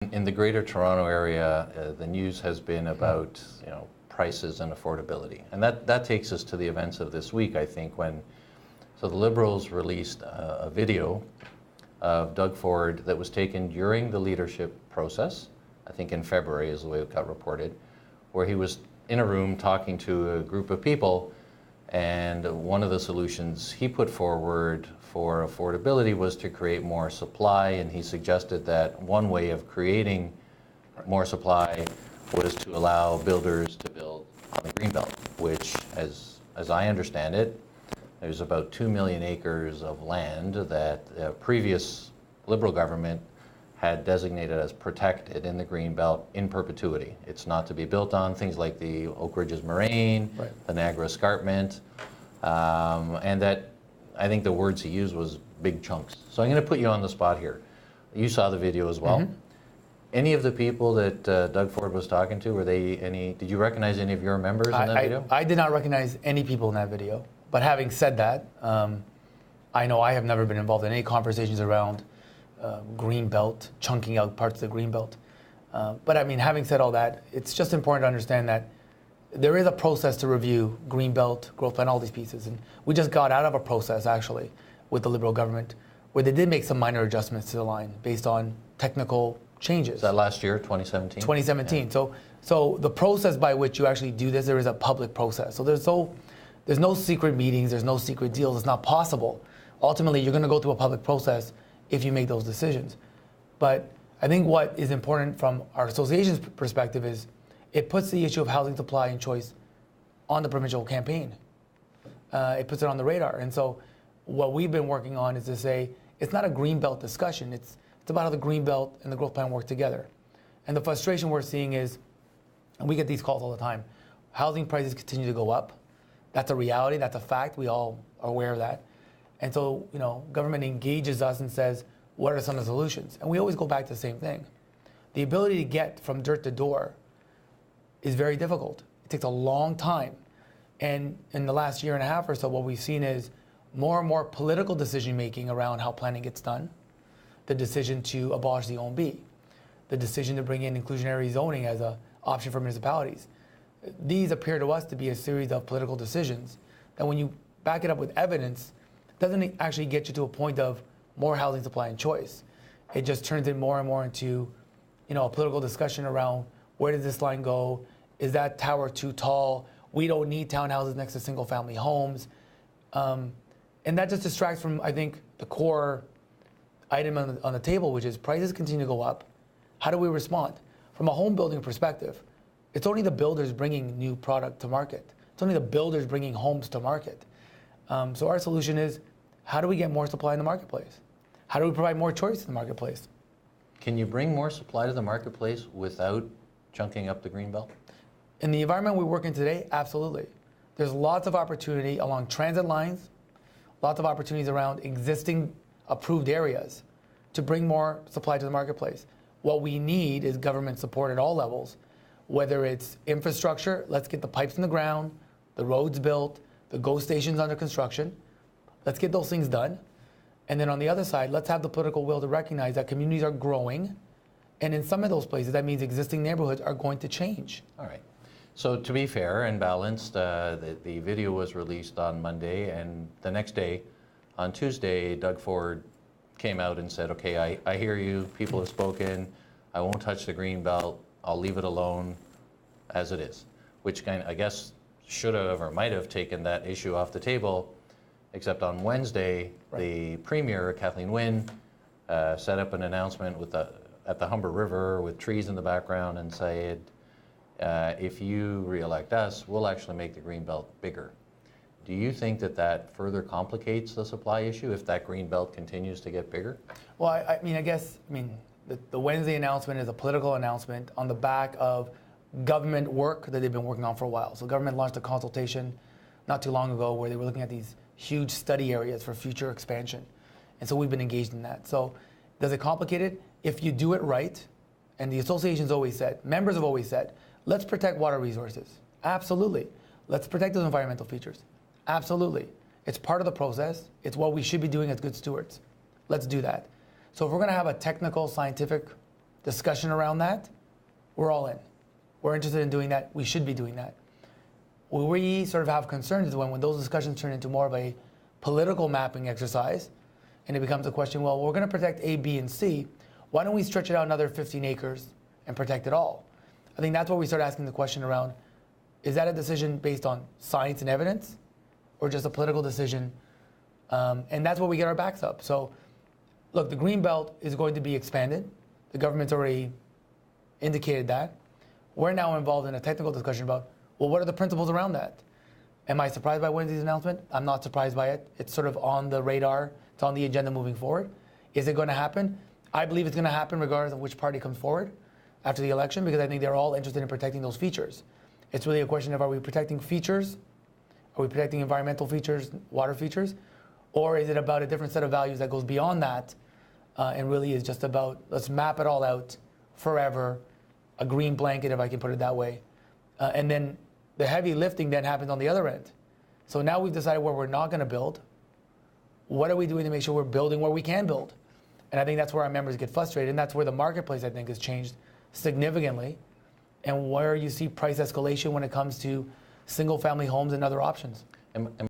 In the Greater Toronto area, the news has been about prices and affordability, and that takes us to the events of this week. I think so the Liberals released a video of Doug Ford that was taken during the leadership process. I think in February is the way it got reported, where he was in a room talking to a group of people, and one of the solutions he put forward for affordability was to create more supply, and he suggested that one way of creating more supply was to allow builders to build on the Greenbelt, which, as I understand it, there's about 2 million acres of land that the previous Liberal government had designated as protected in the Greenbelt in perpetuity. It's not to be built on, things like the Oak Ridges Moraine, right, the Niagara Escarpment, and that, I think the words he used was big chunks. So I'm going to put you on the spot here. You saw the video as well. Mm-hmm. Any of the people that Doug Ford was talking to, did you recognize any of your members in that video? I did not recognize any people in that video. But having said that, I know I have never been involved in any conversations around Greenbelt, chunking out parts of the Greenbelt. But I mean, having said all that, it's just important to understand that there is a process to review Greenbelt, growth plan, all these pieces. And we just got out of a process, actually, with the Liberal government, where they did make some minor adjustments to the line based on technical changes. Is that last year, 2017? 2017. Yeah. So the process by which you actually do this, there is a public process. So there's no secret meetings, there's no secret deals, it's not possible. Ultimately, you're going to go through a public process if you make those decisions. But I think what is important from our association's perspective is it puts the issue of housing supply and choice on the provincial campaign. It puts it on the radar. And so what we've been working on is to say, it's not a Greenbelt discussion, it's about how the Greenbelt and the growth plan work together. And the frustration we're seeing is, and we get these calls all the time, housing prices continue to go up. That's a reality, that's a fact, we all are aware of that. And so, government engages us and says, what are some of the solutions? And we always go back to the same thing. The ability to get from dirt to door is very difficult. It takes a long time. And in the last year and a half or so, what we've seen is more and more political decision-making around how planning gets done, the decision to abolish the OMB, the decision to bring in inclusionary zoning as an option for municipalities. These appear to us to be a series of political decisions that when you back it up with evidence, doesn't actually get you to a point of more housing supply and choice. It just turns it more and more into, a political discussion around where does this line go? Is that tower too tall? We don't need townhouses next to single family homes. And that just distracts from, I think, the core item on the table, which is prices continue to go up. How do we respond? From a home building perspective, it's only the builders bringing new product to market. It's only the builders bringing homes to market. So our solution is, how do we get more supply in the marketplace? How do we provide more choice in the marketplace? Can you bring more supply to the marketplace without chunking up the Greenbelt? In the environment we work in today, absolutely. There's lots of opportunity along transit lines, lots of opportunities around existing approved areas to bring more supply to the marketplace. What we need is government support at all levels, whether it's infrastructure, let's get the pipes in the ground, the roads built, the GO stations under construction. Let's get those things done. And then on the other side, let's have the political will to recognize that communities are growing. And in some of those places, that means existing neighborhoods are going to change. All right. So to be fair and balanced, the video was released on Monday, and the next day, on Tuesday, Doug Ford came out and said, okay, I hear you, people have spoken, I won't touch the Greenbelt, I'll leave it alone as it is, which I guess should have or might have taken that issue off the table, except on Wednesday, right, the Premier, Kathleen Wynne, set up an announcement at the Humber River with trees in the background and said, if you re-elect us, we'll actually make the Greenbelt bigger. Do you think that further complicates the supply issue if that Greenbelt continues to get bigger? Well, I mean, the Wednesday announcement is a political announcement on the back of government work that they've been working on for a while. So government launched a consultation not too long ago where they were looking at these huge study areas for future expansion. And so we've been engaged in that. So does it complicate it? If you do it right, and the association's always said, members have always said, let's protect water resources. Absolutely. Let's protect those environmental features. Absolutely. It's part of the process. It's what we should be doing as good stewards. Let's do that. So if we're going to have a technical, scientific discussion around that, we're all in. We're interested in doing that. We should be doing that. Where we sort of have concerns is when those discussions turn into more of a political mapping exercise, and it becomes a question, well, we're going to protect A, B, and C. Why don't we stretch it out another 15 acres and protect it all? I think that's where we start asking the question around, is that a decision based on science and evidence, or just a political decision? And that's where we get our backs up. So, look, the Greenbelt is going to be expanded. The government's already indicated that. We're now involved in a technical discussion about, well, what are the principles around that? Am I surprised by Wednesday's announcement? I'm not surprised by it. It's sort of on the radar. It's on the agenda moving forward. Is it going to happen? I believe it's going to happen regardless of which party comes forward after the election, because I think they're all interested in protecting those features. It's really a question of, are we protecting features? Are we protecting environmental features, water features? Or is it about a different set of values that goes beyond that and really is just about, let's map it all out forever, a green blanket, if I can put it that way. And then the heavy lifting then happens on the other end. So now we've decided where we're not going to build. What are we doing to make sure we're building where we can build? And I think that's where our members get frustrated, and that's where the marketplace, I think, has changed significantly, and where you see price escalation when it comes to single-family homes and other options. And